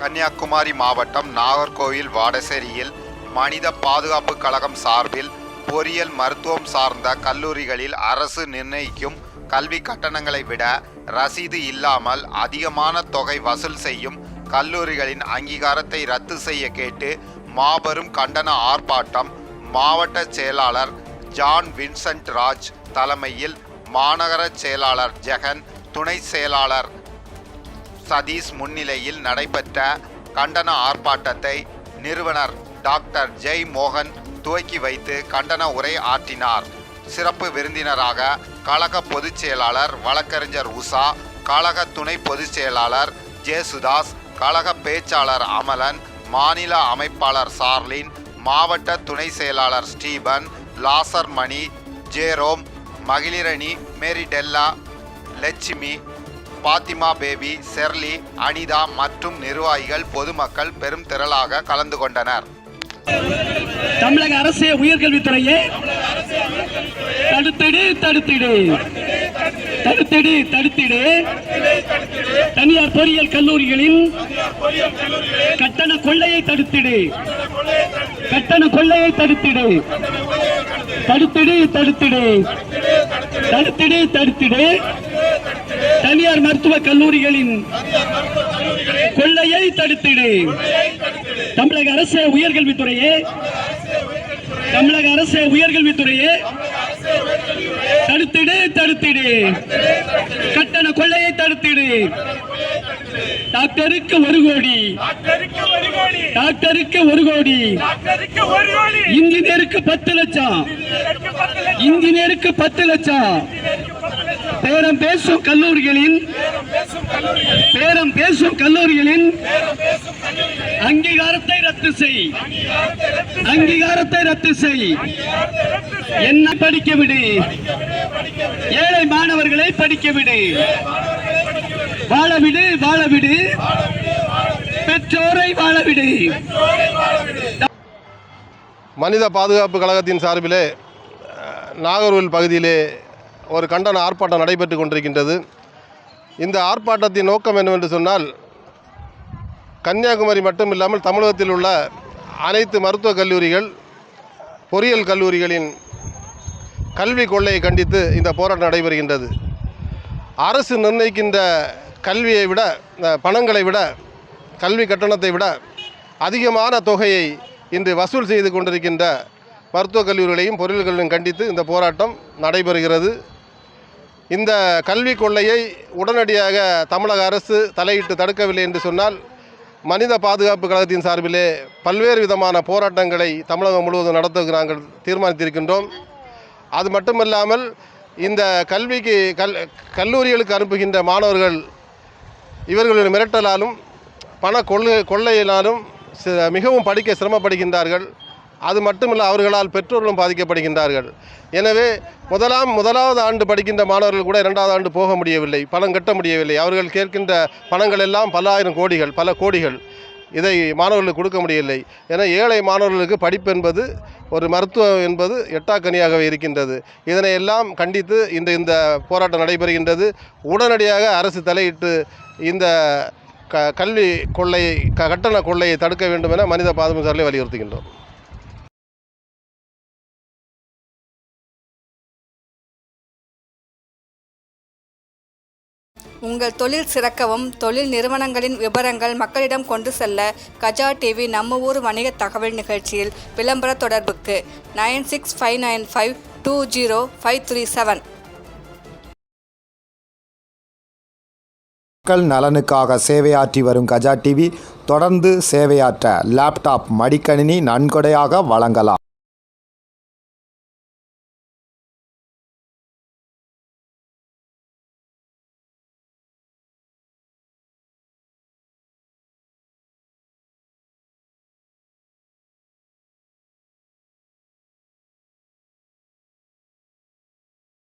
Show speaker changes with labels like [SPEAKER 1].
[SPEAKER 1] கன்னியாகுமரி மாவட்டம் நாகர்கோவில் வாடசேரியில் மனித பாதுகாப்பு கழகம் சார்பில் பொறியியல் மருத்துவம் சார்ந்த கல்லூரிகளில் அரசு நிர்ணயிக்கும் கல்வி கட்டணங்களை விட ரசீது இல்லாமல் அதிகமான தொகை வசூல் செய்யும் கல்லூரிகளின் அங்கீகாரத்தை ரத்து செய்ய கேட்டு மாபெரும் கண்டன ஆர்ப்பாட்டம் மாவட்ட செயலாளர் ஜான் வின்சென்ட் ராஜ் தலைமையில் மாநகர செயலாளர் ஜெகன், துணை செயலாளர் சதீஷ் முன்னிலையில் நடைபெற்ற கண்டன ஆர்ப்பாட்டத்தை நிறுவனர் டாக்டர் ஜெய் மோகன் துவக்கி வைத்து கண்டன உரை ஆற்றினார். சிறப்பு விருந்தினராக கழக பொதுச் செயலாளர் வழக்கறிஞர் உஷா, கழக துணை பொதுச் செயலாளர் ஜேசுதாஸ், கழக பேச்சாளர் அமலன், மாநில அமைப்பாளர் சார்லின், மாவட்ட துணை செயலாளர் ஸ்டீபன், லாசர் மணி, ஜேரோம், மகளிரணி மேரிடெல்லா, லட்சுமி, பாத்திமா பேபி, செர்லி, அனிதா மற்றும் நிர்வாகிகள் பொதுமக்கள் பெரும் திரளாக கலந்து கொண்டனர்.
[SPEAKER 2] தமிழக அரசு உயர்கல்வித்துறையே தடுத்திடு தடுத்திடு தடுத்திடு தடுத்திடு தனியார் பொறியியல் கல்லூரிகளின் கட்டண கொள்ளையை தடுத்திடு கட்டண கொள்ளையை தடுத்திடு தடுத்திடு தடுத்திடு தடுத்திடு தடுத்திடு தனியார் மருத்துவக் கல்லூரிகளின் கொள்ளையை தடுத்திடு. தமிழக அரசு உயர்கல்வித்துறையே தமிழக அரசு உயர்கல்வித்துறையே தடுத்திடு தடுத்திடு கட்டண கொள்ளையை தடுத்திடு. டாக்டருக்கு 1 கோடி, டாக்டருக்கு 1 கோடி, இன்ஜினியருக்கு 10 லட்சம், இன்ஜினியருக்கு 10 லட்சம். பேரம் பேசும் கல்லூரிகளின் அங்கீகாரத்தை ரத்து செய், அங்கீகாரத்தை ரத்து செய். என்ன படிக்க விடு, ஏழை மாணவர்களை படிக்க விடு, வாழ விடு, வாழ விடு, பெற்றோரை வாழ விடு.
[SPEAKER 3] மனித பாதுகாப்பு கழகத்தின் சார்பிலே நாகர்கோவில் பகுதியிலே ஒரு கண்டன ஆர்ப்பாட்டம் நடைபெற்று கொண்டிருக்கின்றது. இந்த ஆர்ப்பாட்டத்தின் நோக்கம் என்னவென்று சொன்னால், கன்னியாகுமரி மட்டும் இல்லாமல் தமிழகத்தில் உள்ள அனைத்து மருத்துவக் கல்லூரிகள், பொறியியல் கல்லூரிகளின் கல்வி கொள்ளையை கண்டித்து இந்த போராட்டம் நடைபெறுகின்றது. அரசு நிர்ணயிக்கின்ற கல்வியை விட, பணங்களை விட, கல்வி கட்டணத்தை விட அதிகமான தொகையை இன்று வசூல் செய்து கொண்டிருக்கின்ற மருத்துவக் கல்லூரிகளையும் பொறியியல் கல்லூரிகளையும் கண்டித்து இந்த போராட்டம் நடைபெறுகிறது. இந்த கல்வி கொள்ளையை உடனடியாக தமிழக அரசு தலையிட்டு தடுக்கவில்லை என்று சொன்னால், மனித பாதுகாப்பு கழகத்தின் சார்பிலே பல்வேறு விதமான போராட்டங்களை தமிழகம் முழுவதும் நடத்த நாங்கள் தீர்மானித்திருக்கின்றோம். அது மட்டுமல்லாமல் இந்த கல்விக்கு கல்லூரிகளுக்கு அனுப்புகின்ற மாணவர்கள் இவர்களின் மிரட்டலாலும் பண கொள்ளையினாலும் மிகவும் படிக்க சிரமப்படுகின்றார்கள். அது மட்டுமல்ல, அவர்களால் பெற்றோர்களும் பாதிக்கப்படுகின்றார்கள். எனவே முதலாவது ஆண்டு படிக்கின்ற மாணவர்கள் கூட 2வது ஆண்டு போக முடியவில்லை, பணம் கட்ட முடியவில்லை. அவர்கள் கேட்கின்ற பணங்கள் எல்லாம் பல ஆயிரம் கோடிகள், பல கோடிகள். இதை மாணவர்களுக்கு கொடுக்க முடியவில்லை. என ஏழை மாணவர்களுக்கு படிப்பு என்பது, ஒரு மருத்துவம் என்பது எட்டாக்கனியாகவே இருக்கின்றது. இதனை எல்லாம் கண்டித்து இந்த போராட்டம் நடைபெறுகின்றது. உடனடியாக அரசு தலையிட்டு இந்த கல்வி கொள்ளையை, கட்டண கொள்ளையை தடுக்க வேண்டும் என மனித பாதுகாப்பு சார்பில் வலியுறுத்துகின்றோம்.
[SPEAKER 4] உங்கள் தொழில் சிறக்கவும், தொழில் நிறுவனங்களின் விவரங்கள் மக்களிடம் கொண்டு செல்ல கஜா டிவி நம்ம ஊர் வணிக தகவல் நிகழ்ச்சியில் விளம்பர தொடர்புக்கு 9659520537.
[SPEAKER 5] மக்கள் நலனுக்காக சேவையாற்றி வரும் கஜா டிவி தொடர்ந்து சேவையாற்ற லேப்டாப், மடிக்கணினி நன்கொடையாக வழங்கலாம்.